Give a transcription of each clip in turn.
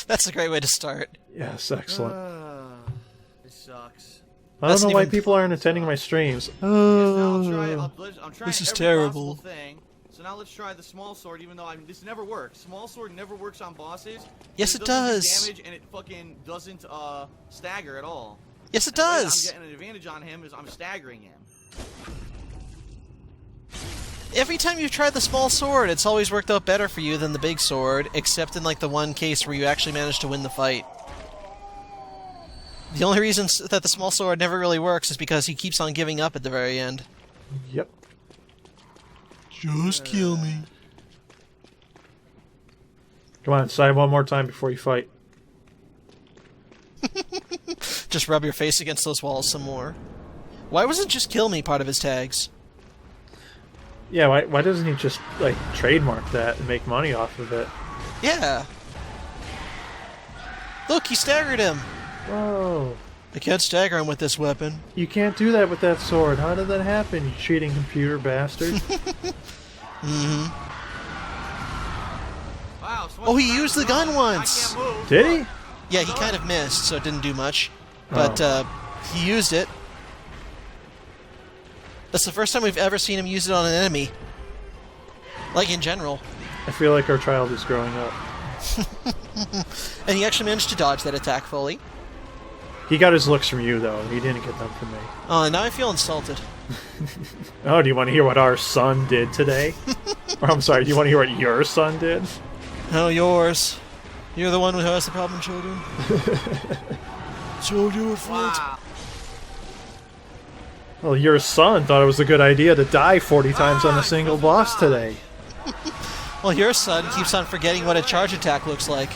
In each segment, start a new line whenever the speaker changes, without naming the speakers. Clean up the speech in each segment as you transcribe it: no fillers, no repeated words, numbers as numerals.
That's a great way to start.
Yes, excellent.
This sucks.
I don't
That's
know why
even-
people aren't attending my streams.
I'm trying
This is
every
terrible.
possible thing. So now let's try the small sword, even though this never works. Small sword never works on bosses.
Yes, it
doesn't do
does.
damage, and it fucking doesn't stagger at all.
Yes, it
And the way
does.
I'm getting an advantage on him is I'm staggering him.
Every time you've tried the small sword, it's always worked out better for you than the big sword, except in like the one case where you actually managed to win the fight. The only reason that the small sword never really works is because he keeps on giving up at the very end.
Yep.
Just kill me.
Come on, sigh one more time before you fight.
Just rub your face against those walls some more. Why wasn't just kill me part of his tags?
Yeah, why doesn't he just, like, trademark that and make money off of it?
Yeah. Look, he staggered him.
Whoa.
I can't stagger him with this weapon.
You can't do that with that sword. How did that happen, you cheating computer bastard?
Mm-hmm.
Wow. So
Oh, he used the gun once.
I can't move.
Did he?
Yeah, he kind of missed, so it didn't do much. But he used it. That's the first time we've ever seen him use it on an enemy. Like, in general.
I feel like our child is growing up.
And he actually managed to dodge that attack fully.
He got his looks from you, though. He didn't get them from me.
Oh, and now I feel insulted.
Oh, do you want to hear what our son did today? Or, I'm sorry, do you want to hear what your son did?
Oh, yours. You're the one who has the problem, children. So your fault.
Wow.
Well, your son thought it was a good idea to die 40 times on a single boss today.
Well, your son keeps on forgetting what a charge attack looks like.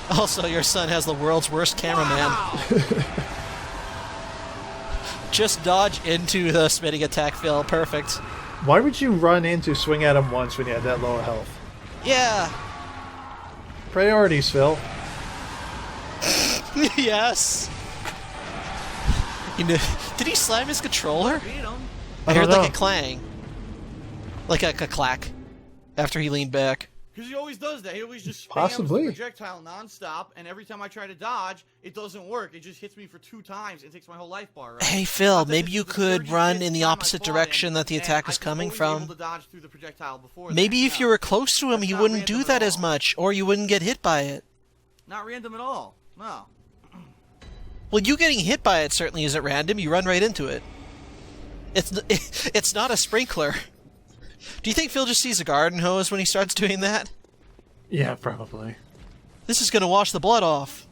Also, your son has the world's worst cameraman. Just dodge into the spitting attack, Phil. Perfect.
Why would you run in to swing at him once when you had that low health?
Yeah.
Priorities, Phil.
Yes. You know, did he slam his controller?
Beat him.
I
I
heard
don't
like
know.
a clang. Like a clack. After he leaned back.
Because he always does that. He always just spams
Possibly.
the projectile nonstop, and every time I try to dodge, it doesn't work. It just hits me for 2 times and takes my whole life bar. Right?
Hey, Phil,
Not that
maybe
this
you
is the
could
35th
run in the
time I
opposite
fought him,
direction that the
and
attack
I
is
was
coming
always
from.
able to dodge through the projectile before
Maybe
that.
if you were close to him,
That's
he
not
wouldn't do
random
that
at
as
all.
much, or you wouldn't get hit by it.
Not random at all. No.
Well, you getting hit by it certainly isn't random. You run right into it. It's not a sprinkler. Do you think Phil just sees a garden hose when he starts doing that?
Yeah, probably.
This is going to wash the blood off.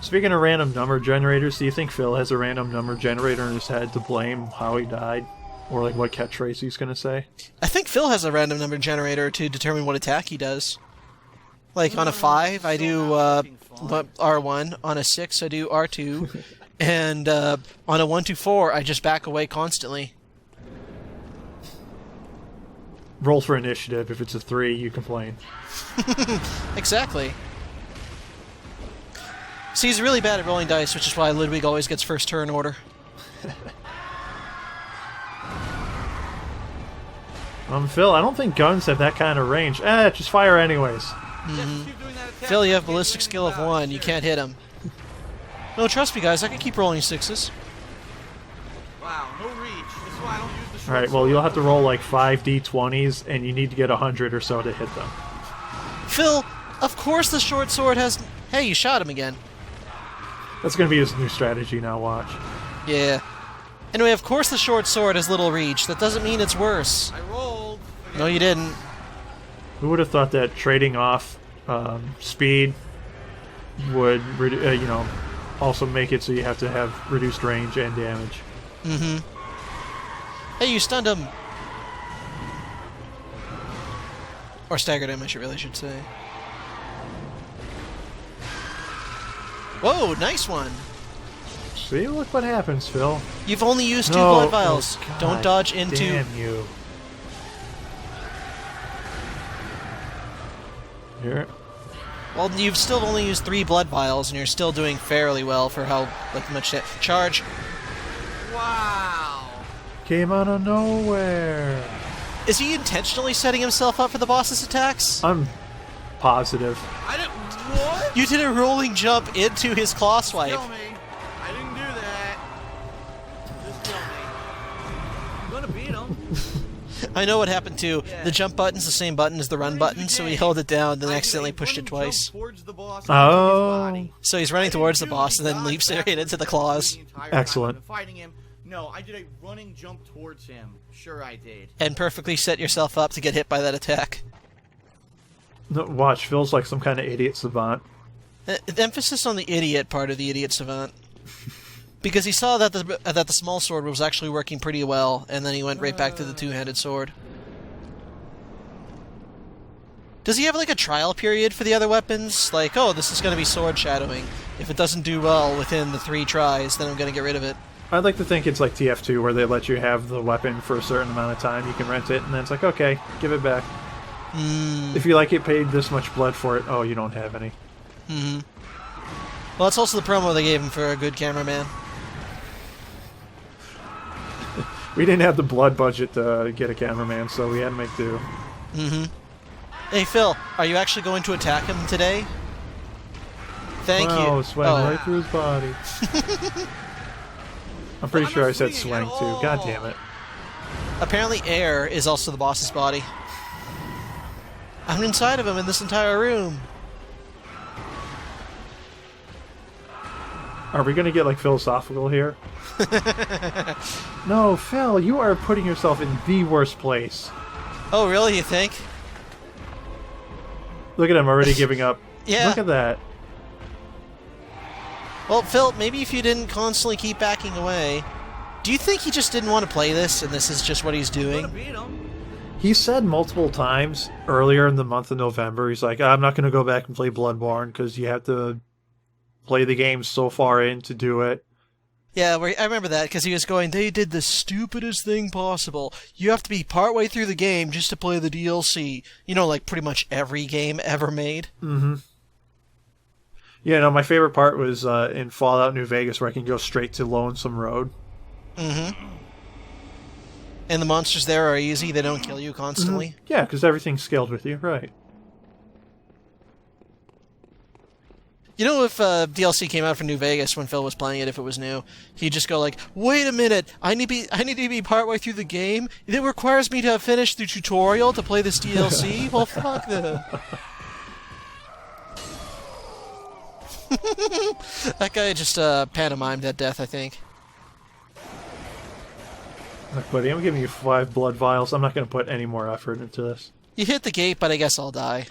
Speaking of random number generators, do you think Phil has a random number generator in his head to blame how he died? Or like what catchphrase he's gonna say?
I think Phil has a random number generator to determine what attack he does. Like on a 5, I do R1. On a 6, I do R2. And on a 1 to 4, I just back away constantly.
Roll for initiative. If it's a 3, you complain.
Exactly. See, he's really bad at rolling dice, which is why Ludwig always gets first turn order.
Phil, I don't think guns have that kind of range. Just fire anyways.
Just keep doing that attack.
Phil, you have
Keep getting
ballistic
in
skill of
the
1. You
shit.
can't hit him. No, trust me, guys. I can keep rolling 6s.
Wow, no reach. This is why I don't use the short
Alright, well,
sword.
you'll have to roll like 5 d20s, and you need to get 100 or so to hit them.
Phil, of course the short sword has... Hey, you shot him again.
That's gonna be his new strategy now, watch.
Yeah. Anyway, of course the short sword has little reach. That doesn't mean it's worse.
I rolled.
No, you didn't.
Who would have thought that trading off speed would, also make it so you have to have reduced range and damage?
Mm-hmm. Hey, you stunned him. Or staggered him, I really should say. Whoa, nice one.
See, look what happens, Phil.
You've only used 2
No,
blood vials.
oh,
Don't
God
dodge into...
Damn you. Here.
Well, you've still only used 3 blood vials, and you're still doing fairly well for how much that... Charge.
Wow.
Came out of nowhere.
Is he intentionally setting himself up for the boss's attacks?
positive.
I didn't. What?
You did a rolling jump into his claw swipe.
Kill me. I didn't do that. Just kill me. I'm gonna beat him.
I know what happened too.
Yeah.
The jump button's the same button as the run button, so he held it down and then accidentally pushed it twice.
Towards the boss
Oh.
So he's running towards the boss and then leaps right into the claws.
Excellent.
Fighting him. No, I did a running jump towards him. Sure, I did.
And perfectly set yourself up to get hit by that attack.
No, watch, Phil's like some kind of idiot savant.
The emphasis on the idiot part of the idiot savant. Because he saw that the small sword was actually working pretty well, and then he went right back to the two-handed sword. Does he have like a trial period for the other weapons? Like, oh, this is going to be sword shadowing. If it doesn't do well within the 3 tries, then I'm going to get rid of it.
I'd like to think it's like TF2, where they let you have the weapon for a certain amount of time. You can rent it, and then it's like, okay, give it back. If you like it, paid this much blood for it, oh, you don't have any.
Well, that's also the promo they gave him for a good cameraman.
We didn't have the blood budget to get a cameraman, so we had to make do.
Hey, Phil, are you actually going to attack him today? Thank you.
Oh, swang right through his body. I'm pretty sure I said swang too. God damn it.
Apparently air is also the boss's body. I'm inside of him in this entire room.
Are we gonna get like philosophical here? No, Phil, you are putting yourself in the worst place.
Oh, really, you think?
Look at him already giving up.
Yeah.
Look at that.
Well, Phil, maybe if you didn't constantly keep backing away... Do you think he just didn't want to play this, and this is just what he's doing?
I'm gonna beat him.
He said multiple times earlier in the month of November, he's like, I'm not going to go back and play Bloodborne because you have to play the game so far in to do it.
Yeah, I remember that, because he was going, they did the stupidest thing possible. You have to be partway through the game just to play the DLC. You know, like pretty much every game ever made.
Yeah, no, my favorite part was in Fallout New Vegas, where I can go straight to Lonesome Road.
And the monsters there are easy, they don't kill you constantly.
Yeah, because everything's scaled with you, right.
You know, if DLC came out for New Vegas when Phil was playing it, if it was new, he'd just go like, wait a minute, I need to be partway through the game? It requires me to have finished the tutorial to play this DLC? Well, fuck that. That guy just pantomimed that death, I think.
Look, buddy, I'm giving you 5 blood vials. I'm not going to put any more effort into this.
You hit the gate, but I guess I'll die.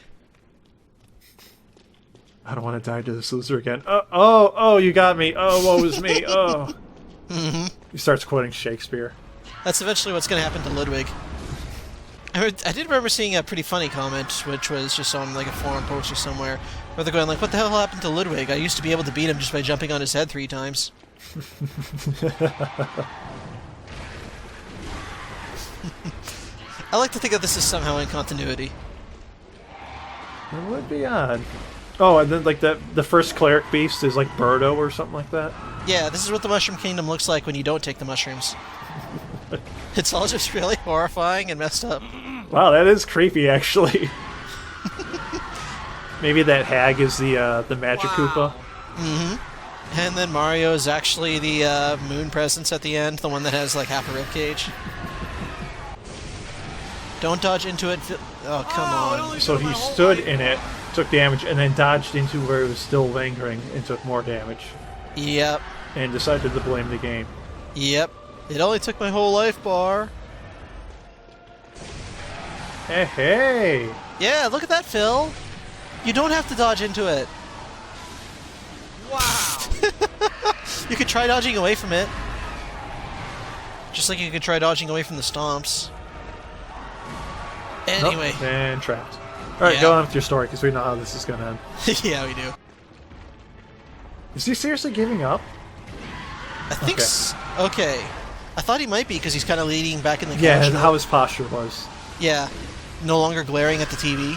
I don't want to die to this loser again. Oh, you got me. Oh, woe is me. Oh. He starts quoting Shakespeare.
That's eventually what's going to happen to Ludwig. I did remember seeing a pretty funny comment, which was just on like a forum post or somewhere, where they're going like, what the hell happened to Ludwig? I used to be able to beat him just by jumping on his head 3 times. I like to think that this is somehow in continuity.
It would be odd. Oh, and then like the first cleric beast is like Birdo or something like that.
Yeah, this is what the Mushroom Kingdom looks like when you don't take the mushrooms. It's all just really horrifying and messed up.
Wow, that is creepy, actually. Maybe that hag is the Magic Koopa.
And then Mario is actually the moon presence at the end, the one that has like half a ribcage. Don't dodge into it. Oh, come on.
So he stood in it, took damage, and then dodged into where it was still lingering and took more damage.
Yep.
And decided to blame the game.
Yep. It only took my whole life bar.
Hey!
Yeah, look at that, Phil. You don't have to dodge into it.
Wow.
You could try dodging away from it. Just like you could try dodging away from the stomps. Anyway.
Nope, and trapped. Alright,
Yeah.
go on with your story, because we know how this is going to end.
Yeah, we do.
Is he seriously giving up?
I think okay. I thought he might be, because he's kind of leaning back in the couch.
Yeah, and how his posture was.
Yeah. No longer glaring at the TV.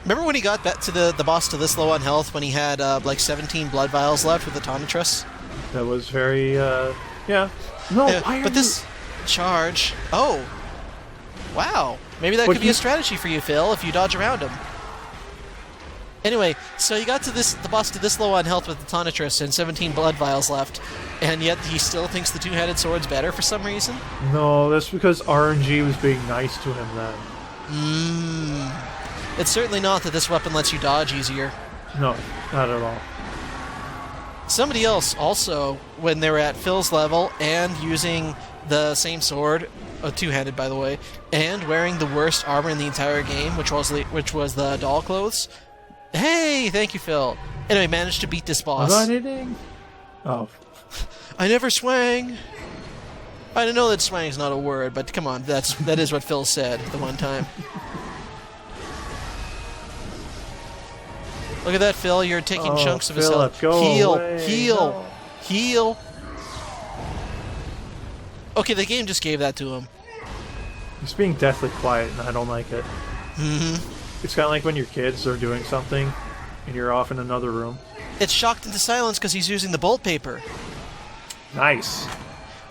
Remember when he got back to the boss to this low on health when he had like 17 blood vials left with the Tonitrus?
That was very, yeah. No, why are
but this charge... Oh! Wow. Maybe that could be a strategy for you, Phil, if you dodge around him. Anyway, so you got to the boss to this low on health with the Tonitrus and 17 blood vials left, and yet he still thinks the two-handed sword's better for some reason?
No, that's because RNG was being nice to him then.
It's certainly not that this weapon lets you dodge easier.
No, not at all.
Somebody else also, when they were at Phil's level and using the same sword, two-handed by the way, and wearing the worst armor in the entire game, which was the doll clothes. Hey, thank you, Phil. Anyway, managed to beat this boss.
I'm not hitting. Oh.
I never swang. I know that swang's not a word, but come on, that is what Phil said the one time. Look at that, Phil. You're taking chunks of his health. Heal. Okay, the game just gave that to him.
He's being deathly quiet, and I don't like it. It's kind of like when your kids are doing something, and you're off in another room.
It's shocked into silence because he's using the bolt paper.
Nice.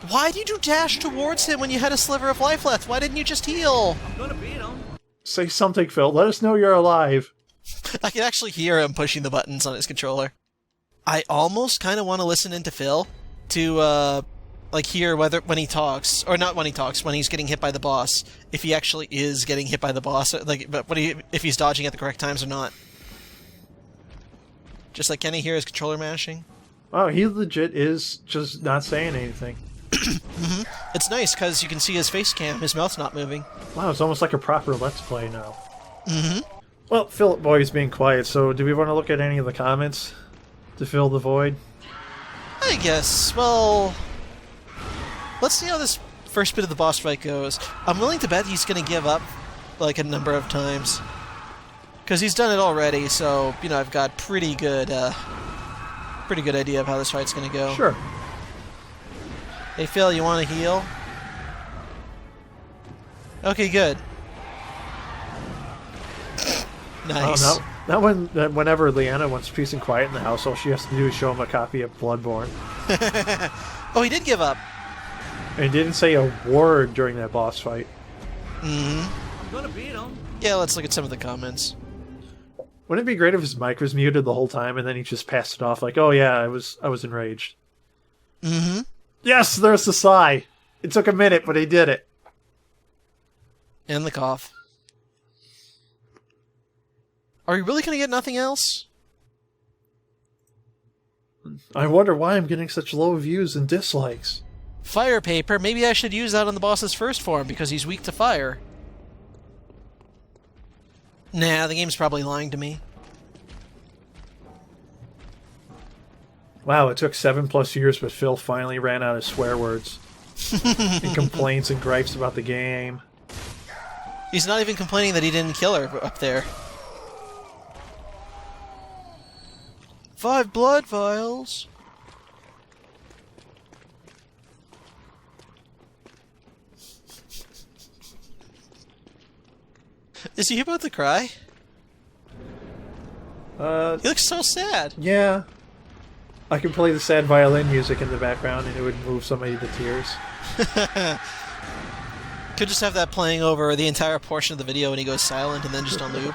Why did you dash towards him when you had a sliver of life left? Why didn't you just heal?
I'm gonna beat him.
Say something, Phil. Let us know you're alive.
I can actually hear him pushing the buttons on his controller. I almost kind of want to listen into Phil to, hear whether when he talks, or not when he talks, when he's getting hit by the boss, if he actually is getting hit by the boss, if he's dodging at the correct times or not. Just like, can he hear his controller mashing?
Oh, he legit is just not saying anything.
It's nice, because you can see his face cam, his mouth's not moving.
Wow, it's almost like a proper Let's Play now. Well, Philip Boy's being quiet, so do we want to look at any of the comments to fill the void?
I guess, well... Let's see how this first bit of the boss fight goes. I'm willing to bet he's going to give up, like, a number of times. Because he's done it already, so, you know, I've got pretty good idea of how this fight's going to go.
Sure.
Hey, Phil, you want to heal? Okay, good. Nice.
Oh, now whenever Leanna wants peace and quiet in the house, all she has to do is show him a copy of Bloodborne.
Oh, he did give up.
And he didn't say a word during that boss fight.
I'm gonna beat him.
Yeah, let's look at some of the comments.
Wouldn't it be great if his mic was muted the whole time and then he just passed it off like, oh yeah, I was enraged. Yes, there's the sigh. It took a minute, but he did it.
And the cough. Are we really going to get nothing else?
I wonder why I'm getting such low views and dislikes.
Fire paper. Maybe I should use that on the boss's first form because he's weak to fire. Nah, the game's probably lying to me.
Wow, it took 7+ years, but Phil finally ran out of swear words. And complaints and gripes about the game.
He's not even complaining that he didn't kill her up there. 5 blood vials. Is he about to cry? He looks so sad.
Yeah. I could play the sad violin music in the background and it would move somebody to tears.
Could just have that playing over the entire portion of the video when he goes silent and then just on loop.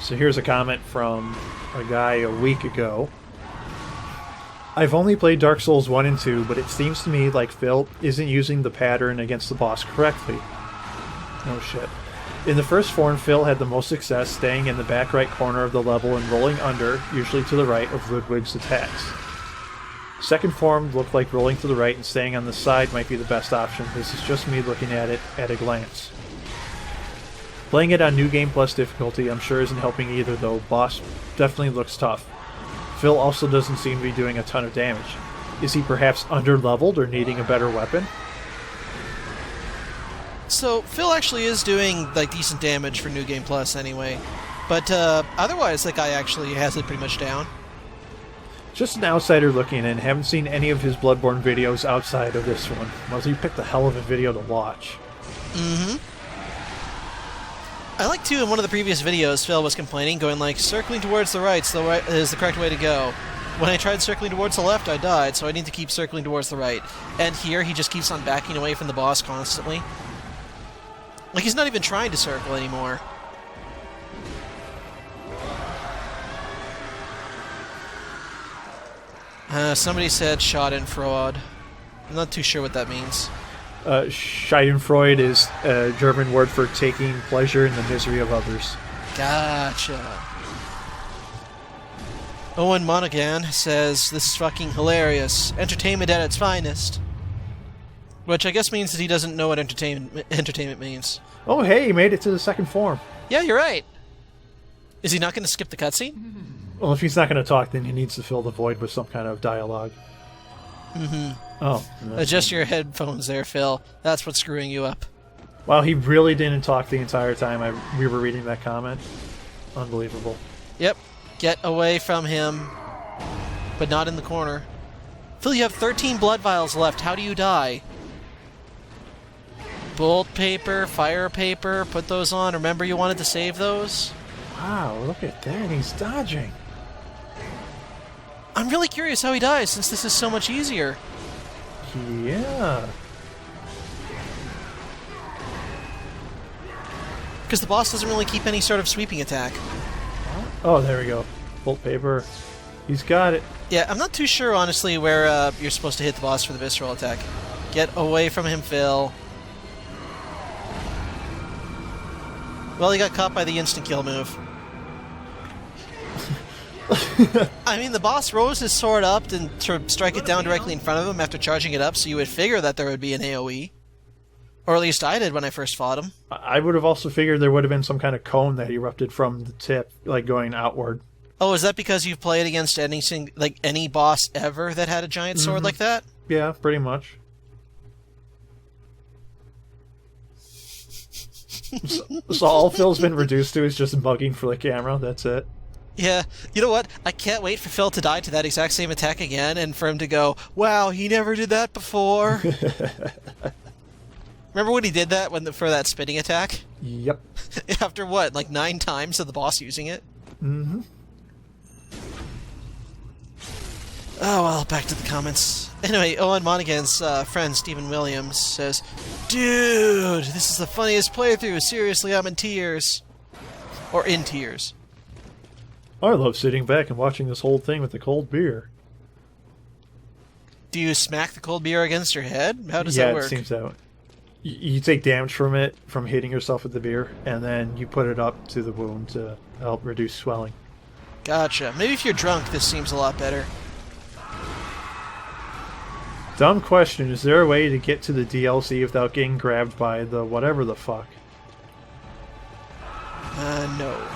So here's a comment from a guy a week ago. I've only played Dark Souls 1 and 2, but it seems to me like Phil isn't using the pattern against the boss correctly. No shit. In the first form, Phil had the most success staying in the back right corner of the level and rolling under, usually to the right, of Ludwig's attacks. Second form looked like rolling to the right and staying on the side might be the best option. This is just me looking at it at a glance. Playing it on New Game Plus difficulty I'm sure isn't helping either though. Boss definitely looks tough. Phil also doesn't seem to be doing a ton of damage. Is he perhaps under-leveled or needing a better weapon?
So, Phil actually is doing, like, decent damage for New Game Plus anyway. But, otherwise, that guy actually has it pretty much down.
Just an outsider looking in, haven't seen any of his Bloodborne videos outside of this one. Well, he picked a hell of a video to watch.
I like, too, in one of the previous videos, Phil was complaining, going like, circling towards the right is the correct way to go. When I tried circling towards the left, I died, so I need to keep circling towards the right. And here, he just keeps on backing away from the boss constantly. Like, he's not even trying to circle anymore. Somebody said Schadenfreude. I'm not too sure what that means.
Schadenfreude is a German word for taking pleasure in the misery of others.
Gotcha. Owen Monaghan says, this is fucking hilarious. Entertainment at its finest. Which I guess means that he doesn't know what entertainment means.
Oh, hey, he made it to the second form.
Yeah, you're right. Is he not going to skip the cutscene?
Well, if he's not going to talk, then he needs to fill the void with some kind of dialogue.
Mm-hmm.
Oh.
Adjust your headphones there, Phil. That's what's screwing you up.
Wow, he really didn't talk the entire time we were reading that comment. Unbelievable.
Yep. Get away from him. But not in the corner. Phil, you have 13 blood vials left. How do you die? Bolt paper, fire paper, put those on. Remember you wanted to save those?
Wow, look at that. He's dodging.
I'm really curious how he dies, since this is so much easier.
Yeah.
Because the boss doesn't really keep any sort of sweeping attack.
Oh, there we go. Bolt paper. He's got it.
Yeah, I'm not too sure, honestly, where you're supposed to hit the boss for the visceral attack. Get away from him, Phil. Well, he got caught by the instant kill move. I mean, the boss rose his sword up to strike it down directly in front of him after charging it up, so you would figure that there would be an AoE. Or at least I did when I first fought him.
I would have also figured there would have been some kind of cone that erupted from the tip, like going outward.
Oh, is that because you've played against any boss ever that had a giant sword like that?
Yeah, pretty much. So all Phil's been reduced to is just bugging for the camera, that's it.
Yeah, you know what? I can't wait for Phil to die to that exact same attack again and for him to go, wow, he never did that before. Remember when he did that for that spinning attack?
Yep.
After what, like 9 times of the boss using it?
Mm-hmm.
Oh, well, back to the comments. Anyway, Owen Monaghan's friend, Stephen Williams, says, dude, this is the funniest playthrough. Seriously, I'm in tears. Or in tears.
I love sitting back and watching this whole thing with a cold beer.
Do you smack the cold beer against your head? How does that work?
Yeah, it seems that way. You take damage from it, from hitting yourself with the beer, and then you put it up to the wound to help reduce swelling.
Gotcha. Maybe if you're drunk, this seems a lot better.
Dumb question, is there a way to get to the DLC without getting grabbed by the whatever the fuck?
No.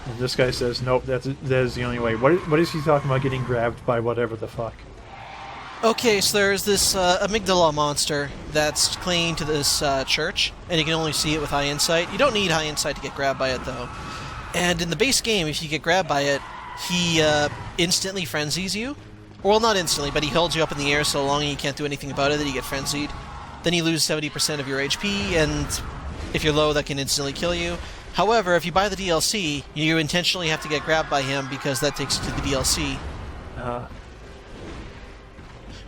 And this guy says, nope, that is the only way. What is he talking about getting grabbed by whatever the fuck?
Okay, so there's this amygdala monster that's clinging to this church, and you can only see it with high insight. You don't need high insight to get grabbed by it, though. And in the base game, if you get grabbed by it, he instantly frenzies you. Well, not instantly, but he holds you up in the air so long and you can't do anything about it that you get frenzied. Then you lose 70% of your HP, and if you're low, that can instantly kill you. However, if you buy the DLC, you intentionally have to get grabbed by him because that takes you to the DLC.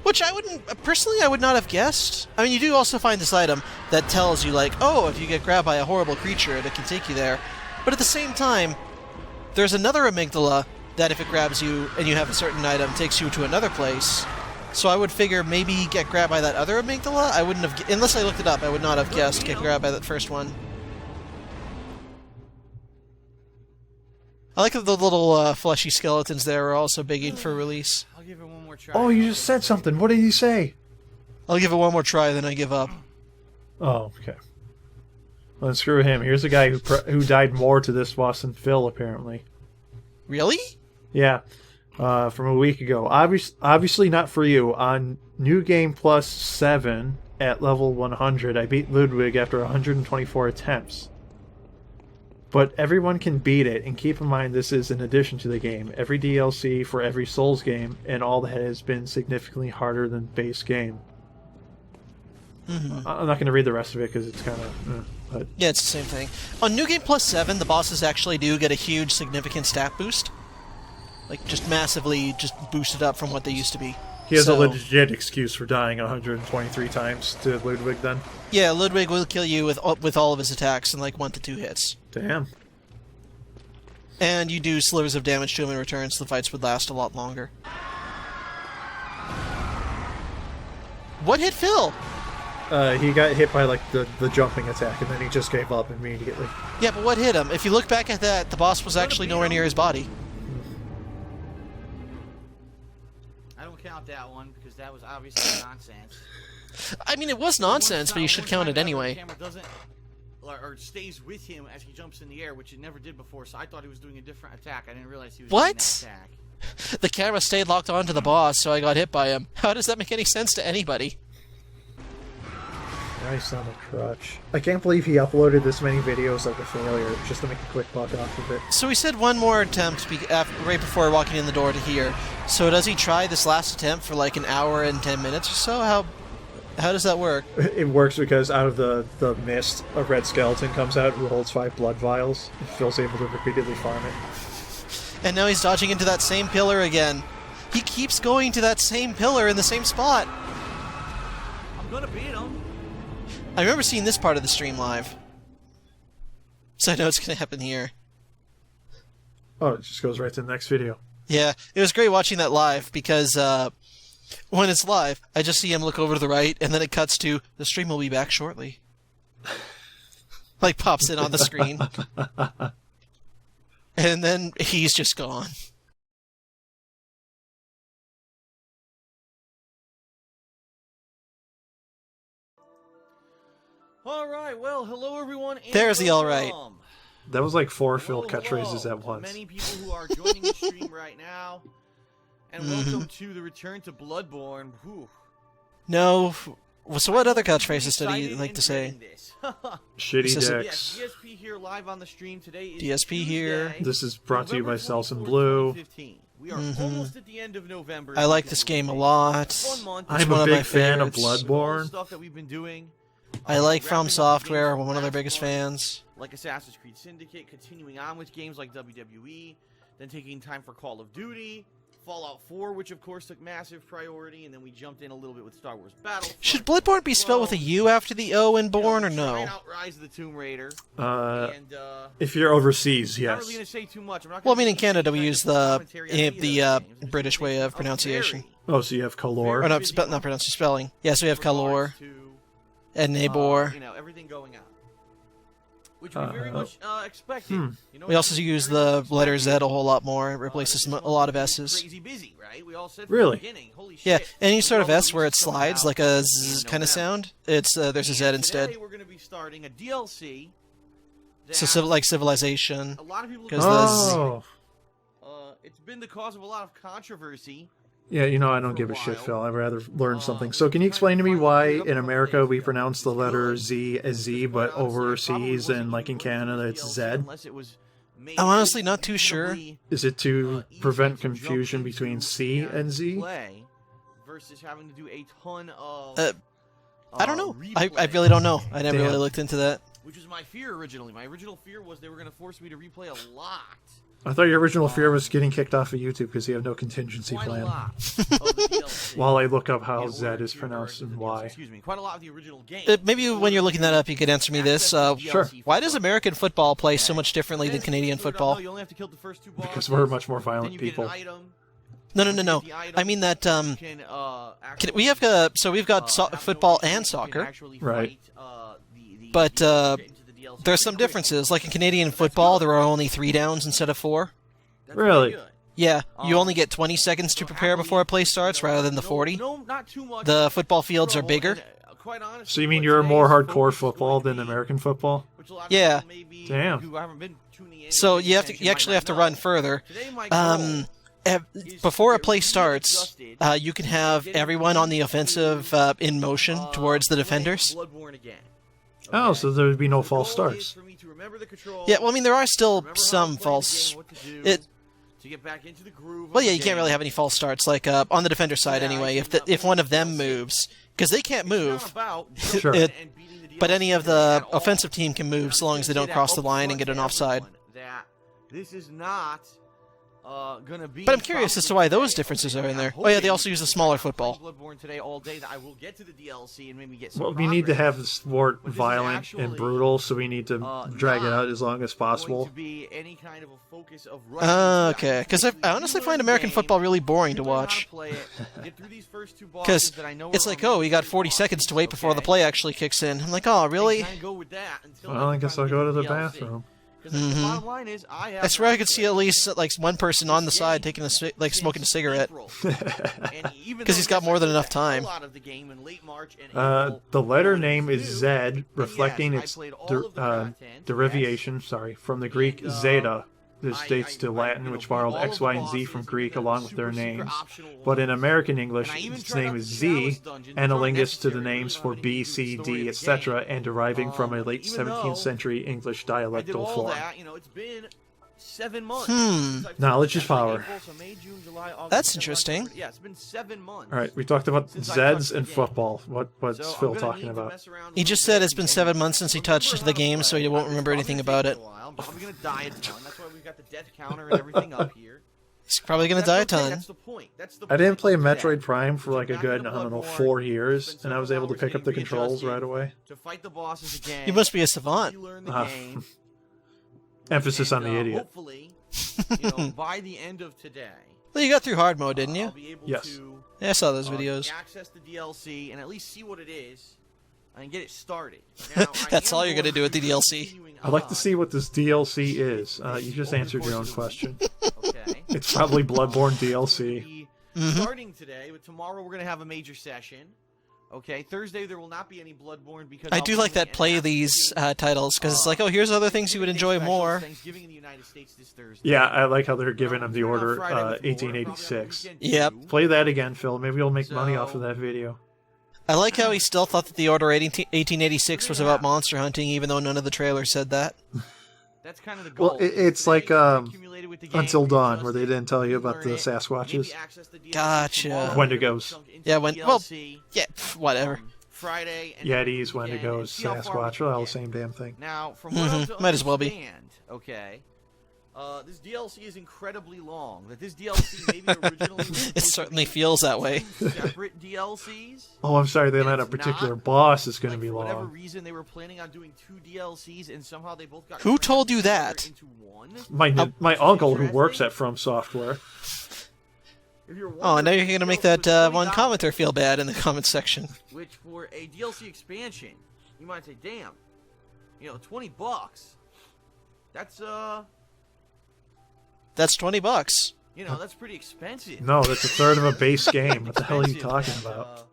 Which personally, I would not have guessed. I mean, you do also find this item that tells you, like, oh, if you get grabbed by a horrible creature, that can take you there. But at the same time, there's another amygdala that if it grabs you and you have a certain item, takes you to another place. So I would figure maybe get grabbed by that other amygdala? I wouldn't have... Unless I looked it up, I would not have guessed get grabbed by that first one. I like that the little fleshy skeletons there are also begging for release.
I'll give it one more try.
Oh, you just said something. What did he say?
I'll give it one more try, then I give up.
Oh, okay. Well, then screw him. Here's a guy who died more to this boss than Phil, apparently.
Really?
Yeah. From a week ago. Obviously not for you. On New Game Plus 7 at level 100, I beat Ludwig after 124 attempts. But everyone can beat it, and keep in mind this is an addition to the game. Every DLC for every Souls game, and all that has been significantly harder than base game.
Mm-hmm.
I'm not going to read the rest of it because it's kind of... but
yeah, it's the same thing. On New Game Plus 7, the bosses actually do get a huge, significant stat boost. Like, just massively just boosted up from what they used to be.
He has
So-
a legit excuse for dying 123 times to Ludwig, then.
Yeah, Ludwig will kill you with all of his attacks in like 1 to 2 hits.
Damn.
And you do slivers of damage to him in return, so the fights would last a lot longer. What hit Phil?
He got hit by like the jumping attack, and then he just gave up immediately.
Yeah, but what hit him? If you look back at that, the boss was actually nowhere near his body.
I don't count that one because that was obviously nonsense.
I mean, it was nonsense, but you should count it anyway.
The camera doesn't or stays with him as he jumps in the air, which it never did before. So I thought he was doing a different attack. I didn't realize he was doing that attack.
The camera stayed locked onto the boss, so I got hit by him. How does that make any sense to anybody?
Nice on the crutch. I can't believe he uploaded this many videos of the failure just to make a quick buck off of it.
So he said one more attempt right before walking in the door to here. So does he try this last attempt for like an hour and 10 minutes or so? How does that work?
It works because out of the mist, a red skeleton comes out who holds 5 blood vials. Phil's able to repeatedly farm it.
And now he's dodging into that same pillar again. He keeps going to that same pillar in the same spot.
I'm gonna beat him.
I remember seeing this part of the stream live. So I know it's going to happen here.
Oh, it just goes right to the next video.
Yeah, it was great watching that live because when it's live, I just see him look over to the right, and then it cuts to, the stream will be back shortly. Like, pops in on the screen. And then he's just gone.
All right, well, hello everyone. And
There's the all right.
welcome.
That was like 4 Phil
Hello,
catchphrases
hello
at
to
once.
Many people who are joining the stream right now, and welcome to the return to Bloodborne. Whew.
No. So what other catchphrases did
Excited
he like
and
to say?
dreading this.
Shitty
This is-
dicks.
Yes, DSP here live on the stream today. Is
DSP here.
Tuesday,
This is brought to you by
November
Selson
24th,
Blue.
2015. We are almost at the end of November.
I like this game a lot.
Fun month.
It's
I'm
one
a
of my
big fan of
favorites.
With all the
Bloodborne.
stuff that we've been doing.
I like
wrapping
From
up
Software,
games
we're one of their
from
biggest
last month,
fans.
like Assassin's Creed Syndicate, continuing on with games like WWE, then taking time for Call of Duty, Fallout 4, which of course took massive priority, and then we jumped in a little bit with Star Wars Battlefront.
Should Bloodborne be spelled with a U after the O in Born, or no?
Trying out Rise of the Tomb Raider. And,
If you're overseas,
I'm not
yes.
really going to say too much. I'm not
Well, I
gonna
mean, in
do
Canada, we
any
use
commentary on any of
the
those games.
British way of pronunciation.
Oh, so you have Kalor?
Or not pronunciation, spelling. Yes, we have Kalor and Nabor.
You know, everything going on. Which we very much expected. You know,
We also use the letter Z a whole lot more. It replaces a lot of S's.
Crazy busy, right? We all said from
Really?
the beginning, holy
Yeah,
shit.
any sort of
Well,
S where it
it's coming
slides,
out
like a
in
Z kind
November.
of sound, it's there's a Z
And
instead.
Today we're going to be starting a DLC.
So
that
like Civilization.
a lot of people.
'cause
Oh.
It's been the cause of a lot of controversy.
Yeah, you know I don't give a shit, Phil. I'd rather learn something. So can you explain to me why in America we pronounce the letter Z as Z, but overseas and like in Canada it's Z?
Unless it was
I'm honestly not too sure.
Is it to prevent confusion between C and Z?
Versus having to do a ton of.
I don't know. I
replay,
really don't know. I never
Damn.
really looked into that.
Which was my fear originally. My original fear was they were going to force me to replay a lot.
I thought your original fear was getting kicked off of YouTube because you have no contingency
Quite a
plan.
lot of the DLC.
While I look up how
in
Z
order
is
to
pronounced
convert
and
to the
why.
DLC. Excuse me. Quite a lot of the original game.
Maybe when you're looking that up, you could answer me this.
Sure.
Why does American football play so much differently than Canadian football?
You only have to kill the first 2 bosses.
Because we're much more
Then
violent
you get an
people.
item.
No. I mean that
You can, actually,
we have so we've got
have
football
no issue.
and
You can
soccer,
actually
Right.
fight,
but
get into the DLC.
there's some differences. Like in Canadian football, there are only 3 downs instead of 4.
That's
Really?
pretty good.
Yeah, you only get 20 seconds to prepare before a play starts rather than the 40.
No, not too much.
The football fields are
trouble,
bigger.
and, quite honestly,
So you mean
what
you're more
today's
hardcore
focus is
football
going
than
to be,
American football?
which a lot of
Yeah.
people maybe
Damn.
who haven't been tuning in
So
paying
you
attention
actually
might
have to
not
run
know.
further.
Today my goal
Before a play starts, you can have everyone on the offensive in motion towards the defenders.
Bloodborne again.
Oh, so there would be no
The
false
goal is
starts.
for me to remember the controls,
Yeah, well, I mean, there are still
remember how to
some
play the
false.
game, what to do,
It
to get back into the groove.
Well,
of
yeah,
the
you can't
game.
really have any false starts, like on the defender side
Yeah,
anyway.
I
If
think
if one of them moves, because they can't
It's not
move,
about
Sure.
jumping
It-
and beating the
but
DLC
any of
at
the
all.
offensive team can move so long as they don't cross the line and get an offside.
That this is not gonna be.
But I'm curious as to why those differences are in there. Oh yeah, they also use a smaller football.
Bloodborne today all day. That I will get to the DLC and maybe get some.
Well, we need to have the sport
But this is
violent
actually,
and brutal, so we need to drag it out as long as
Going
possible.
to be any kind of a focus of
Okay, because I honestly find American football really boring to watch. Because it's like, oh, we got 40 seconds to wait before the play actually kicks in. I'm like, oh, really?
Well, I guess I'll go to the bathroom.
I swear I could see at least like one person on the side taking a smoking a cigarette. Because he's got more than enough time.
The letter name is Z, reflecting its derivation, from the Greek zeta. This dates to Latin, which borrowed X, Y, and Z from Greek along with their names. But in American English, its name is Z, analogous to the names for B, C, D, etc., and deriving from a late 17th century English dialectal form.
It's been 7 months.
Knowledge is power.
That's interesting.
Yeah, it's been 7 months.
All right, we talked about Zeds and football. What's Phil talking about?
He just said it's been 7 months since he touched the game, so he won't remember anything about it.
I'm probably gonna die a ton. That's why we've got the death counter and everything up here.
He's probably gonna die a ton.
That's the point.
I didn't play Metroid Prime for like a good, 4 years, and I was able to pick up the controls right away.
To fight the bosses again.
You must be a savant.
Emphasis on the idiot.
Hopefully, by the end of today.
Well, you got through hard mode, didn't you?
I'll be able
Yes.
to,
Yeah, I saw those videos.
access the DLC and at least see what it is and get it started. Now,
That's all you're gonna do with the DLC.
I'd like to see what this DLC is. You just answered your own question.
Okay.
It's probably Bloodborne DLC.
Starting today, but tomorrow we're going to have a major session. Okay, Thursday there will not be any Bloodborne because
I do like that play these titles, because it's like, oh, here's other things you would enjoy more.
Thanksgiving in the United States this Thursday.
Yeah, I like how they're giving him the order 1886.
Yep.
Play that again, Phil. Maybe you'll make money off of that video.
I like how he still thought that the Order 1886 was about monster hunting, even though none of the trailers said that.
That's kind of the goal.
Well, it's like Until Dawn, where they didn't tell you about the Sasquatches.
Gotcha.
Wendigos.
Yeah, yeah, whatever.
Friday and
Yetis, Wendigos, Sasquatch, all the same damn thing.
Now, from what I'm to
Might as well be.
understand, okay, this DLC is incredibly long. That this DLC maybe originally was
It certainly feels that way.
separate DLCs.
Oh, I'm sorry, they
And
meant a
it's
particular
not,
boss is going to be
For whatever
long.
reason, they were planning on doing 2 DLCs, and somehow they both got.
Who told you
crammed
that?
into one.
My uncle, who works at From Software.
If you're
Oh, now you're
wondering,
going to make
DLC
that
was
one
$20,
commenter feel bad in the comment section.
Which for a DLC expansion, you might say, "Damn, $20.
That's $20.
That's pretty expensive."
No, that's a third of a base game. What the hell are you talking about?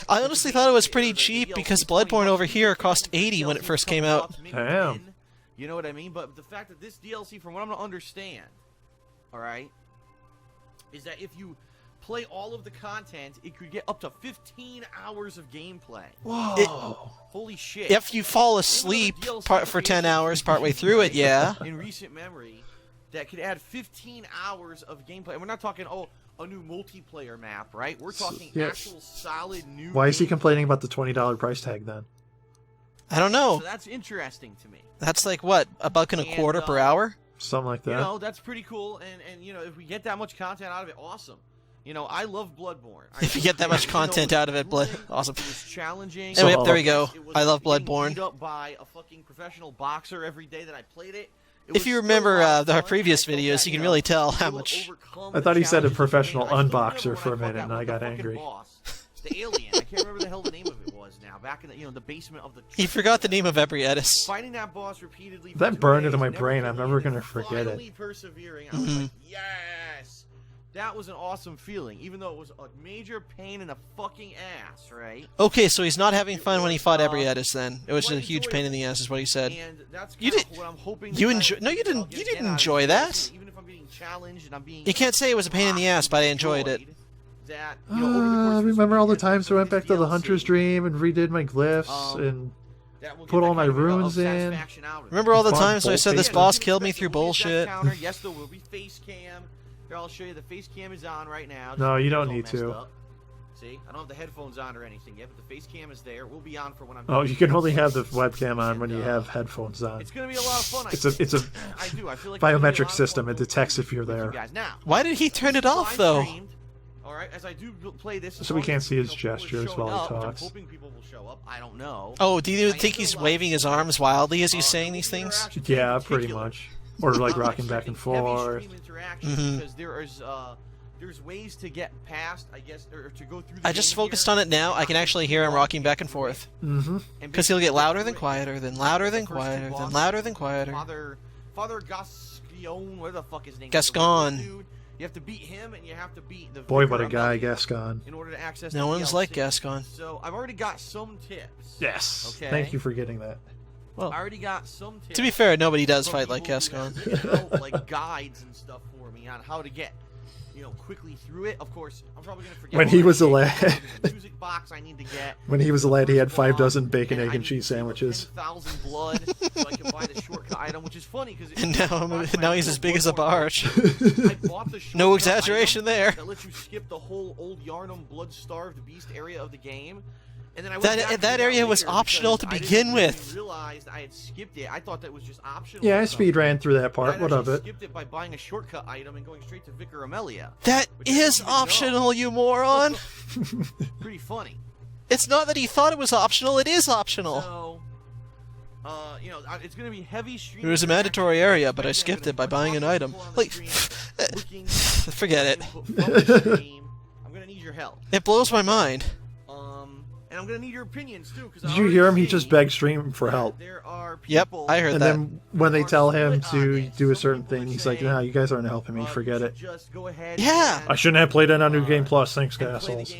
I honestly thought it was pretty cheap because Bloodborne over here cost $80 when it first came out.
Damn.
You know what I mean? But the fact that this DLC, from what I'm going to understand, all right, is that if you play all of the content, it could get up to 15 hours of gameplay.
Whoa.
Holy shit.
If you fall asleep for 10 hours partway through it, yeah.
In recent memory, that could add 15 hours of gameplay. And we're not talking, a new multiplayer map, right? We're talking actual solid new.
Why is he
gameplay.
complaining about the $20 price tag then?
I don't know.
So that's interesting to me.
That's like, what, $1.25 per hour?
Something like that.
That's pretty cool. And if we get that much content out of it, awesome. I love Bloodborne.
If you get that much content out of it, awesome.
It was challenging.
Anyway, there we go.
It was
I love
getting
Bloodborne.
beat up by a fucking professional boxer every day that I played it.
If you remember the previous videos, you can really tell how much.
I thought he said a professional unboxer for a minute, and I got angry.
The alien. I can't remember the hell the name of it was now. Back in the basement of the.
He forgot the name of Ebrietis.
Fighting that boss repeatedly.
That burned into my brain. I'm never gonna forget it.
Finally persevering. I was like, yes. That was an awesome feeling, even though it was a major pain in the fucking ass, right?
Okay, so he's not having fun when he fought Ebrietis. Then it was a huge pain in the ass, is what he said.
And that's
You
kind
did.
of what I'm hoping.
You enjoy? No, you didn't. You didn't enjoy that.
Even if I'm being challenged and I'm being.
You can't say it was a pain in the ass, but I enjoyed it.
That, over the course of
Remember all the
this
times I went back to the Hunter's Dream and redid my glyphs and
that will get
put
that
all my
kind of
runes in.
satisfaction out of it.
Remember all the
Fun
times when I said this
bullshit.
boss killed me through bullshit?
Yes, there will be face cam. Here, I'll show you the face cam is on right now.
No, you don't
It's all
need
messed
to.
up. See, I don't have the headphones on or anything yet, but the face cam is there. We'll be on for when I'm.
Oh, you can only have the webcam on when you have headphones on.
It's gonna be a lot of fun.
It's a
I feel like
biometric system. It detects if you're there.
Now,
why did he turn it off though?
All right, as I do play this,
So we can't see his gestures while he talks.
I'm hoping people will show up. I don't know.
Oh, do you think he's waving his arms wildly as he's saying these things?
Yeah, pretty much. Or like rocking back and forth.
Because there's ways to get past, I guess, or to go through.
I just focused on it now. I can actually hear him rocking back and forth. Because he'll get louder than quieter, then louder than quieter, then louder than quieter.
Father Gascon, where the fuck his name?
Gascon.
Dude. You have to beat him, and you have to beat the.
Boy, what a guy, Gascon.
In order to access.
No one's like Gascon.
So I've already got some tips.
Yes.
Okay.
Thank you for getting that.
Well,
I already got some tips.
To be fair, nobody does fight like Gascon.
Like guides and stuff for me on how to get, quickly through it. Of course, I'm probably gonna forget.
When he was a lad.
Music box I need to get.
When he was a lad, he had 5 dozen bacon, egg, and cheese sandwiches.
10,000 blood, so I can buy the shortcut item, which is funny because.
And now he's as big as a barge.
I bought the
No exaggeration there.
That lets you skip the whole old Yarnum blood-starved beast area of the game. And then
that area was optional to begin with.
I realized I had skipped it. I thought that was just optional.
Yeah, I speed ran through that part. What of it?
Skipped it by buying a shortcut item and going straight to Vicar Amelia.
That is optional, you moron.
Pretty funny.
It's not that he thought it was optional. It is optional.
So, it's going to be heavy stream.
It was a mandatory area, but I skipped it by buying an item. Like, forget it.
I'm going to need your help.
It blows my mind.
And I'm gonna need your opinions too.
Did you hear him? He just begged Stream for help.
There are
yep, I heard that.
And then when they tell him to do a certain thing, he's like, "No, you guys aren't helping me. Forget it."
Yeah.
I shouldn't have played it on New Game Plus. Thanks, assholes.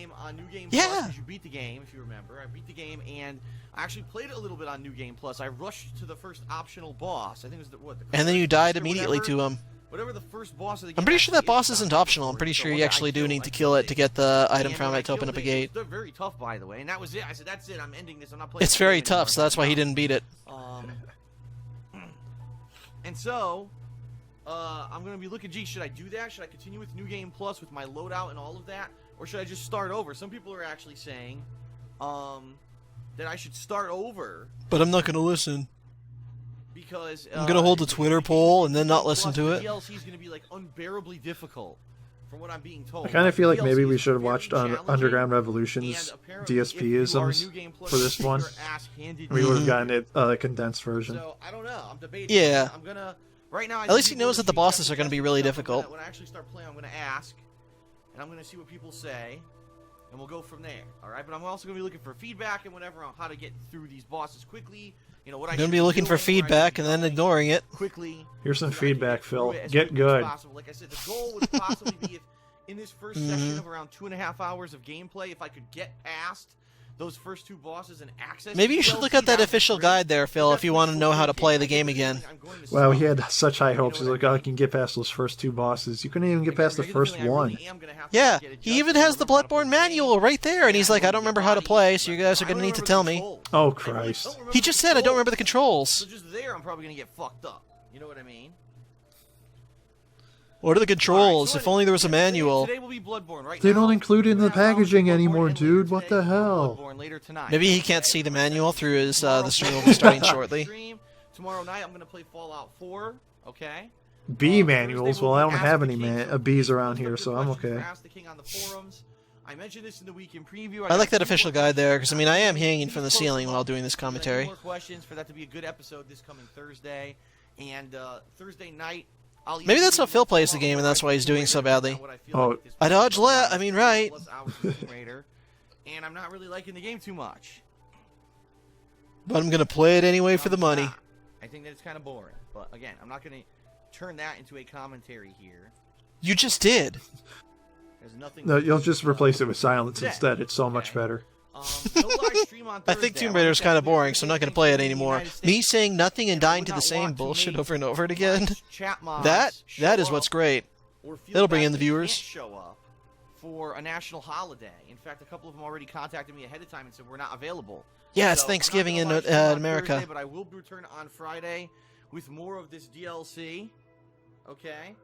Yeah.
You beat the game, if you remember. I beat the game, and I actually played it a little bit on New Game Plus. I rushed to the first optional boss. I think it was the
and then you died immediately to him.
Whatever the first boss of the game.
I'm pretty sure that boss isn't optional. I'm pretty sure you actually do need to kill it to get the item from it to open up a gate.
They're very tough, by the way, and that was it. I said, "That's it. I'm ending this. I'm not playing."
It's very tough, so that's why he didn't beat it.
And so, I'm gonna be looking. Gee, should I do that? Should I continue with New Game Plus with my loadout and all of that, or should I just start over? Some people are actually saying, that I should start over.
But I'm not gonna listen.
Because
I'm gonna hold a Twitter poll and then not listen to it.
DLC is gonna be like unbearably difficult, from what I'm being told.
I kind of feel like maybe we should have watched Underground Revolution's DSP-isms for this one. We would have gotten it a condensed version.
So I don't know. I'm debating.
Yeah.
I'm gonna right now.
At least he knows that the bosses are gonna be really difficult.
When I actually start playing, I'm gonna ask, and I'm gonna see what people say, and we'll go from there. All right. But I'm also gonna be looking for feedback and whatever on how to get through these bosses quickly. What I'm
gonna be looking for feedback and then ignoring it.
Quickly.
Here's some feedback, Phil. Get good.
Like I said, the goal would possibly be if in this first session of around 2.5 hours of gameplay, if I could get past those first 2 bosses and access.
Maybe you should look at that official guide there, Phil, if you want to know how to play the game again.
Well, he had such high hopes. He's like, "Oh, I can get past those first 2 bosses." You couldn't even get past the first one.
Yeah, he even has the Bloodbored manual right there, and he's like, "I don't remember how to play, so you guys are going to need to tell me."
Oh, Christ.
He just said, "I don't remember the controls."
So just there, I'm probably going to get fucked up. You know what I mean?
What are the controls? If only there was a manual.
Today will be Bloodborne. Right
They
now,
don't include it in the packaging anymore, dude. What the hell?
Maybe he can't see the manual through his, the stream will be starting shortly.
Tomorrow night, I'm going to play Fallout 4, okay?
B manuals? Well, I don't have any B's around here, so I'm okay.
I mentioned this in the weekend preview.
I like that official guide there, because, I mean, I am hanging from the ceiling while doing this commentary.
More questions for that to be a good episode this coming Thursday. And Thursday night,
maybe that's how Phil plays the game, and that's why he's doing so badly.
Oh,
I dodge left. I mean, right.
And I'm not really liking the game too much.
But I'm gonna play it anyway for the money.
I think that it's kind of boring. But again, I'm not gonna turn that into a commentary here.
You just did.
There's nothing.
No, you'll just replace it with silence instead. It's so much better.
No live stream on
I
Thursday.
think Tomb Raider's kind of boring, so I'm not going to play it anymore. Me saying nothing and dying to the same bullshit over and over again. That is what's great. It'll bring in the viewers.
Show up for a national holiday. In fact, a couple of them already contacted me ahead of time and said we're not available.
Yeah, it's Thanksgiving in America.
Thursday, but I will return on Friday with more of this DLC. Okay.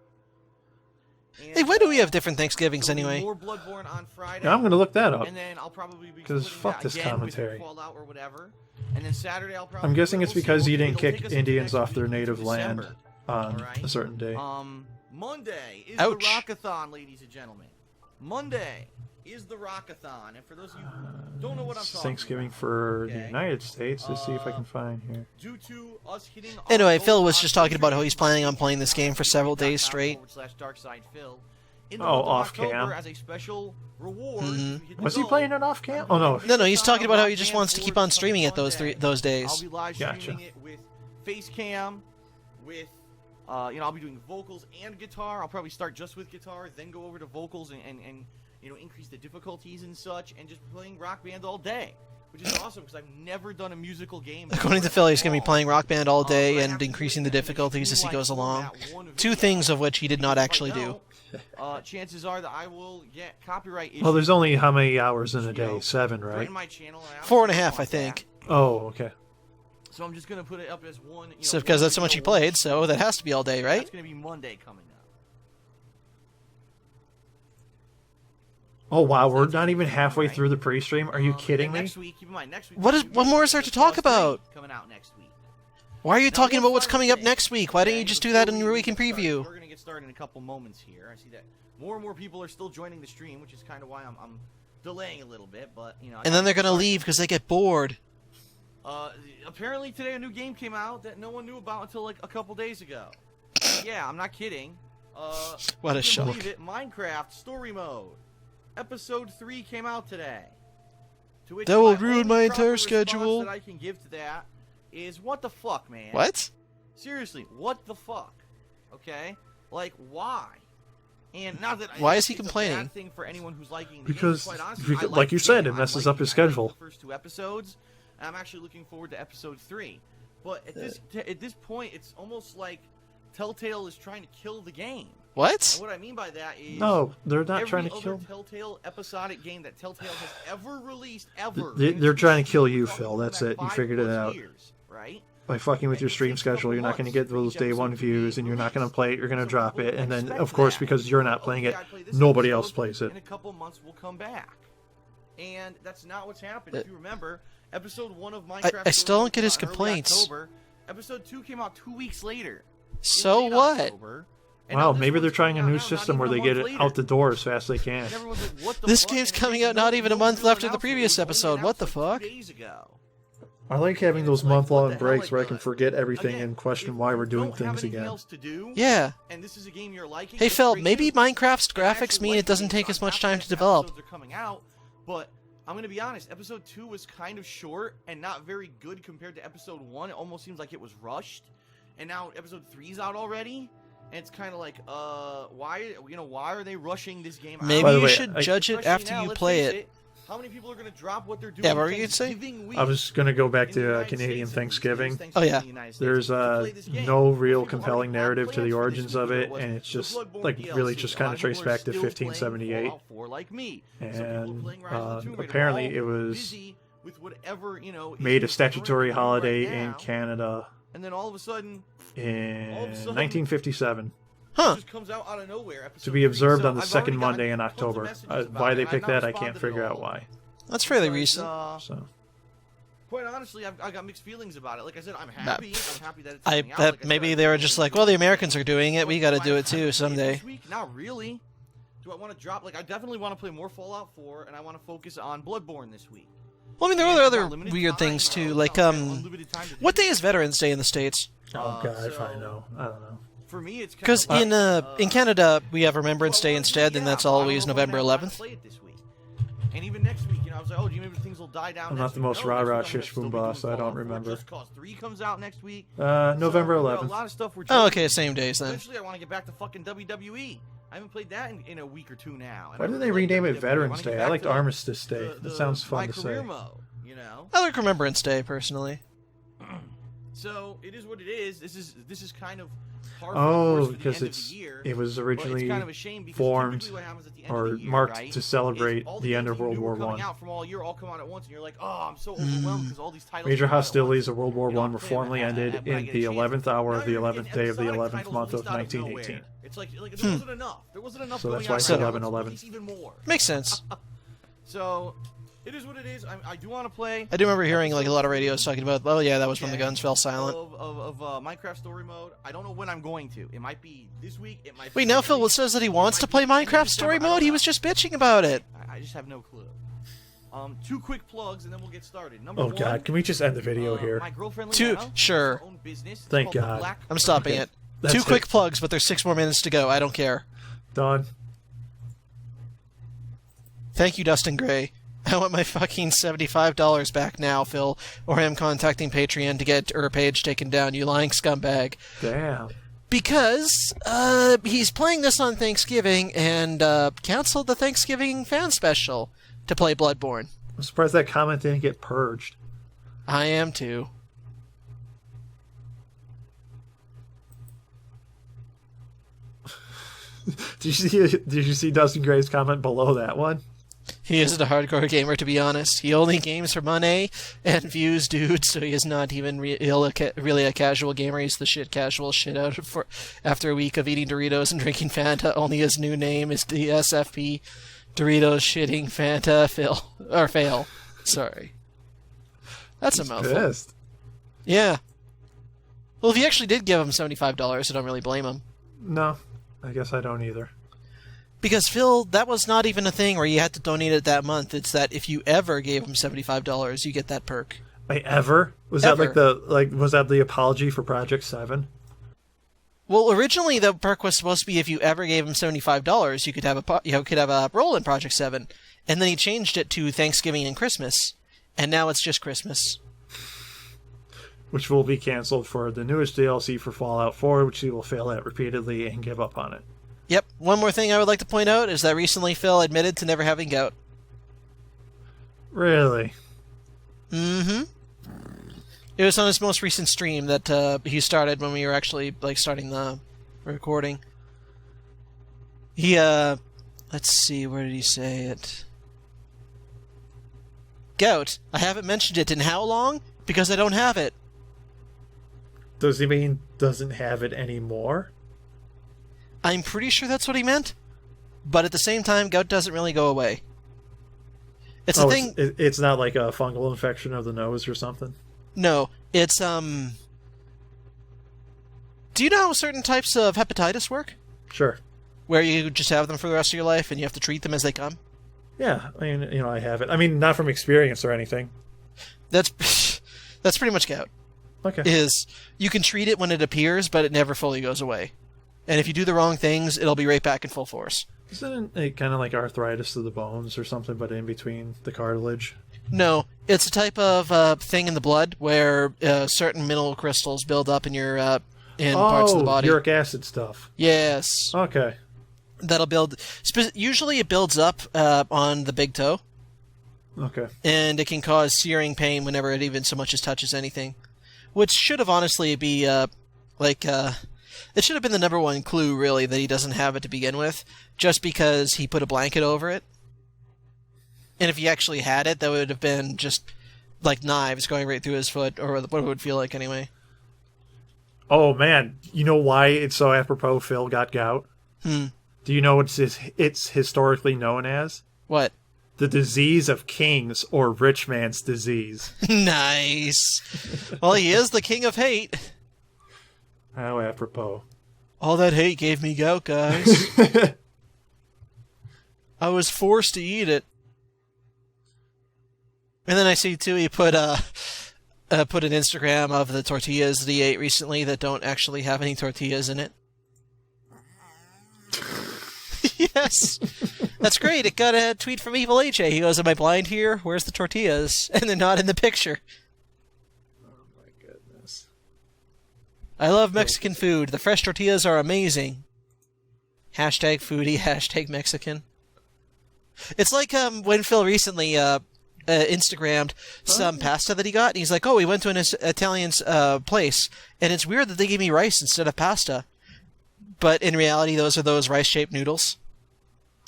Hey, why do we have different Thanksgivings anyway?
More Bloodborne on Friday.
Yeah, I'm gonna look that up.
And then I'll probably be
'Cause
splitting
fuck
that
this
again
commentary.
with Fallout or whatever. And then Saturday I'll probably.
I'm guessing it's
we'll see.
because you
It'll
didn't
take
kick
us into
Indians
next
off their
week,
native
into
land
December.
on
Alright?
a certain day.
Monday is
Ouch.
the Rockathon, ladies and gentlemen. Monday is the Rockathon, and for those of you who don't know what I'm
It's
talking
Thanksgiving
about,
for the
okay?
United States. Let's see if I can find here.
Due to us hitting our
Anyway,
goal
Phil was
on
just talking about how
Patreon,
he's planning on playing this game for several days straight.
/DarksidePhil. In the
Oh,
month of
off
October,
cam.
as a special reward,
Mhm.
if you hit the
Was he
goal,
playing it off cam?
I'm
Oh no.
doing
No, he's
Rockathon
talking about how he
Rock
just
Band
wants to keep
for
on streaming it
Monday.
those days.
I'll be live streaming
Gotcha.
it with face cam, with I'll be doing vocals and guitar. I'll probably start just with guitar, then go over to vocals and increase the difficulties and such, and just playing Rock Band all day, which is awesome because I've never done a musical game.
According to Phil, he's going to be playing Rock Band all day and increasing the difficulties as he goes along. Two things of which he did not actually do.
Chances are that I will get copyright issues.
Well, there's only how many hours in a day? 7,
right
right?
in my channel. And I
4.5,
don't
I think.
Oh, okay.
So I'm just gonna put it up as one.
So because that's how much he
video, one
played, so that has to be all day, right?
That's gonna be Monday coming up.
Oh wow, we're not even halfway through the pre-stream. Are you kidding
And
me?
Next week, keep in mind, next week.
What more is there to talk about?
Coming out next week.
Why are you
Now,
talking
one
about what's
final
coming up
thing,
next week? Why don't you
okay,
just do that in
before
your
we
weekend
get started,
preview?
We're gonna get started in a couple moments here. I see that more and more people are still joining the stream, which is kind of why I'm delaying a little bit. But
And then they're going to leave because they get bored.
Apparently today a new game came out that no one knew about until like a couple days ago. Yeah, I'm not kidding.
What a
you can
shock.
believe it, Minecraft Story Mode. Episode 3 came out today. To which
That will
my
ruin
only
my
proper
entire
response
schedule.
that I can give to that is what the fuck, man?
What?
Seriously, what the fuck? Okay? Like, why? And not that
Why is he
it's a
complaining?
bad thing for anyone who's liking the
Because,
game. Quite honestly, I
like you
the
said,
game.
it
I'm
messes
liking
up his
it. I liked
schedule.
the first 2 episodes, and I'm actually looking forward to episode 3. But at this point, it's almost like Telltale is trying to kill the game.
What?
And what I mean by that is
No, they're not
every
trying to
other
kill.
Telltale episodic game that Telltale has ever released ever.
They're trying to kill you, Phil. That's it. You figured it out.
Years, right?
By fucking with your stream schedule, you're not going to get those day 1 views, and you're not going to play it. You're going to drop it, and then, of course, because you're not playing it, nobody else plays it.
In a couple months, we'll come back, and that's not what's happened. If you remember, episode 1 of Minecraft.
I still don't get his
came out in early
complaints.
October. Episode 2 came out 2 weeks later.
So
in late
what?
October, and
Wow,
now this
maybe they're
one's
trying a
coming
new
out now,
system
not
where
even
they
a
get
month
it
later.
out the door as fast as they can.
And everyone's like, what the
This
fuck?
game's
And
coming
they
out not
no-
even a
no
month
real
after the
announcement.
previous
It was only
episode. What the
announced, like,
fuck?
2 days ago.
I like having those
Like, what
month-long
the hell,
breaks
like,
where I can forget everything
again,
and question
if
why
you
we're doing
don't have
things
anything
again.
else to do,
Yeah.
and this is a game you're liking,
Hey
it's
Phil,
great
maybe
news.
Minecraft's
And I
graphics
actually
mean
like
it doesn't
the game,
take
so
as much
I'm
time
happy
to
that
develop.
episodes are coming out, but I'm gonna be honest. Episode 2 was kind of short and not very good compared to episode 1. It almost seems like it was rushed, and now episode 3's out already. And it's kind of like, why are they rushing this game out?
Maybe
By the
you
way,
should judge it
Especially
after
now,
you
let's
play
face
it.
How many people are going to drop what they're doing?
Yeah, what were you gonna say?
Thanksgiving week
I was going to go back
in the
to
United
Canadian
States,
Thanksgiving.
at least,
Oh, yeah.
in the United States,
There's
to play this game.
no real
People already
compelling
have
narrative to
plans
the
for this
origins
week,
of
whether
it,
was
and it's
the
just
Bloodbored
like really
DLC.
just
A
kind
lot
of
of
traced
people are
back to
still playing
1578,
Fallout 4 like me. Some people
and
playing Rise of the Tomb Raider.
apparently
All
it was
busy with whatever, is
made a
current
statutory
right
holiday in
now,
Canada
and then all of a sudden,
in
All of a sudden-
1957
Huh.
it just comes out of nowhere.
to
Episode
be
3.
observed
So
on the
I've
second
already
Monday in
gotten tons of
October.
messages about
Why
it,
they
and I've
picked
not
that, I can't
responded
figure
at
out
all.
why.
That's fairly
But,
recent.
So
quite honestly, I got mixed feelings about it. Like I said, I'm happy. I'm happy that it's
I
coming out.
bet
Like said,
maybe
I
they were
really
just
enjoyed
like, well, the
it.
Americans are doing it. We got to
Do
do
I
it too
play
someday.
This week? Not really. Do I want to drop? Like, I definitely want to play more Fallout 4, and I want to focus on Bloodborne this week.
Well, I mean, there
And
are
I've
other
got limited
weird
time,
things too.
so
Like,
I've got unlimited time to do
what day
it.
is Veterans Day in the States?
oh god, if I
so-
know, I don't know.
For me, it's
Because in Canada we have Remembrance Day instead, and that's always November 11th.
And even next week, I was like, oh, do you maybe things will die down?
I'm
next
not the
week?
most
No,
rah-rah
next week I'm gonna
shish
still
boom
be doing
boss, I don't
Fallout 4.
remember.
Just Cause 3 comes out next week.
November
So,
11th.
A lot of stuff we're
Oh,
doing.
okay, same days then.
Eventually, I want to get back to fucking WWE. I haven't played that in a week or 2 now. And
Why
I
did they
really like
rename it
WWE. I
Veterans
wanna get
Day? I
back
liked
to
Armistice Day.
the-
That sounds
my
fun to
career
say.
mode, you know?
I like Remembrance Day personally.
So it is what it is. This is kind of hard
Oh,
for the
because
end of the year.
it was originally
it's kind of a shame because
formed
typically what happens at the end
or
of the year,
marked
right,
to
is
celebrate
all
the end
games
of
you
World
knew
War
were coming
One.
out from all year all come out at once, and you're like, oh, I'm so overwhelmed because all these titles.
Major
come out at
hostilities
once.
of World War
You know,
One were formally ended
when I
in
get a
the
chance.
11th hour
Now
of the
you're
11th
getting
day of the
episodic
11th
titles
month of
released out
1918.
nowhere. It's like there wasn't enough. There wasn't enough.
So
going
that's why I
out
said
now.
11/11.
Release even more.
Makes sense.
So, it is what it is. I do want to play.
I do remember hearing like a lot of radios talking about, oh yeah, that was when the guns fell silent.
Of Minecraft Story Mode. I don't know when I'm going to. It might be this week. It might.
Wait,
be
now
next
Phil
week.
says that he wants
It
to
might
play
be end of
Minecraft
December.
Story
I don't
Mode? He
know.
was just bitching about it.
I just have no clue. 2 quick plugs and then we'll get started. Number
Oh
one,
God, can we just end the video here?
My girlfriend
Two-
Leanna
sure.
has her own business. It's
Thank
called the
God.
Black
I'm stopping
Okay.
it.
That's
2
it.
quick plugs, but there's 6 more minutes to go. I don't care.
Done.
Thank you, Dustin Gray. I want my fucking $75 back now, Phil, or I am contacting Patreon to get her page taken down, you lying scumbag.
Damn.
Because he's playing this on Thanksgiving and canceled the Thanksgiving fan special to play Bloodborne.
I'm surprised that comment didn't get purged.
I am too.
Did you see Dustin Gray's comment below that one?
He isn't a hardcore gamer, to be honest. He only games for money and views dudes, so he is not even really a casual gamer. He's the shit casual shit out for after a week of eating Doritos and drinking Fanta. Only his new name is the SFP Doritos shitting Fanta fail. Sorry. That's
He's
a mouthful.
pissed.
Yeah. Well, if he actually did give him $75, I don't really blame him.
No, I guess I don't either.
Because, Phil, that was not even a thing where you had to donate it that month. It's that if you ever gave him $75, you get that perk.
Wait, ever? Was
Ever.
that was that the apology for Project 7?
Well, originally the perk was supposed to be if you ever gave him $75, you could have a role in Project 7. And then he changed it to Thanksgiving and Christmas. And now it's just Christmas.
Which will be canceled for the newest DLC for Fallout 4, which he will fail at repeatedly and give up on it.
Yep. One more thing I would like to point out is that recently Phil admitted to never having gout.
Really?
Mm-hmm. It was on his most recent stream that he started when we were actually starting the recording. He let's see, where did he say it? Gout. I haven't mentioned it in how long? Because I don't have it.
Does he mean doesn't have it anymore?
I'm pretty sure that's what he meant. But at the same time, gout doesn't really go away. It's a thing.
It's not like a fungal infection of the nose or something?
No, it's Do you know how certain types of hepatitis work?
Sure.
Where you just have them for the rest of your life and you have to treat them as they come?
Yeah, I mean, I have it. I mean, not from experience or anything.
That's pretty much gout.
Okay.
Is you can treat it when it appears, but it never fully goes away. And if you do the wrong things, it'll be right back in full force.
Isn't it kind of like arthritis of the bones or something, but in between the cartilage?
No, it's a type of thing in the blood where certain mineral crystals build up in your parts of the body.
Uric acid stuff.
Yes.
Okay.
That'll build. Usually it builds up on the big toe,
Okay.
and it can cause searing pain whenever it even so much as touches anything. Which should have honestly be it should have been the number one clue, really, that he doesn't have it to begin with, just because he put a blanket over it. And if he actually had it, that would have been just like knives going right through his foot, or what it would feel like anyway.
Oh, man. You know why it's so apropos Phil got gout? Do you know what it's historically known as?
What?
The disease of kings, or rich man's disease.
Nice. Well, he is the king of hate.
How apropos.
All that hate gave me gout, guys. I was forced to eat it. And then I see, too, he put an Instagram of the tortillas that he ate recently that don't actually have any tortillas in it. Yes. That's great. It got a tweet from Evil AJ. He goes, am I blind here? Where's the tortillas? And they're not in the picture.
Oh, my goodness.
I love Mexican food. The fresh tortillas are amazing. Hashtag foodie, hashtag Mexican. It's like when Phil recently Instagrammed some pasta that he got, and he's like, "Oh, we went to an Italian's place, and it's weird that they gave me rice instead of pasta." But in reality, those are those rice-shaped noodles.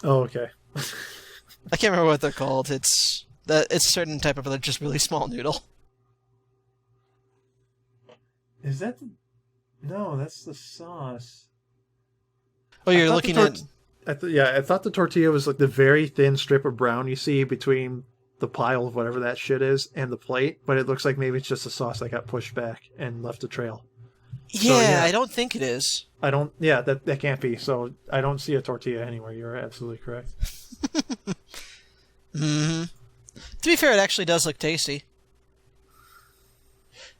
Oh, okay.
I can't remember what they're called. It's a certain type of just really small noodle.
Is that the... No, that's the sauce.
Oh, you're looking at...
I thought the tortilla was like the very thin strip of brown you see between the pile of whatever that shit is and the plate, but it looks like maybe it's just a sauce that got pushed back and left a trail.
Yeah, I don't think it is.
That can't be. So I don't see a tortilla anywhere. You're absolutely correct.
Mm-hmm. To be fair, it actually does look tasty.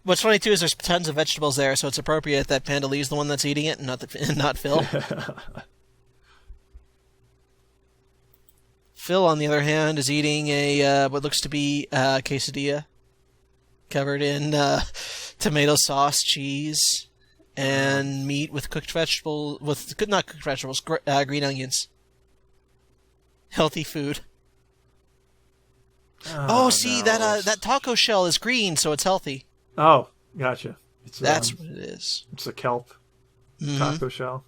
What's funny too is there's tons of vegetables there, so it's appropriate that Panda Lee's the one that's eating it and not Phil. Phil, on the other hand, is eating a what looks to be a quesadilla covered in tomato sauce, cheese, and meat with cooked vegetables not cooked vegetables, green onions. Healthy food. See that taco shell is green, so it's healthy.
Oh, gotcha.
That's what it is.
It's a kelp taco shell.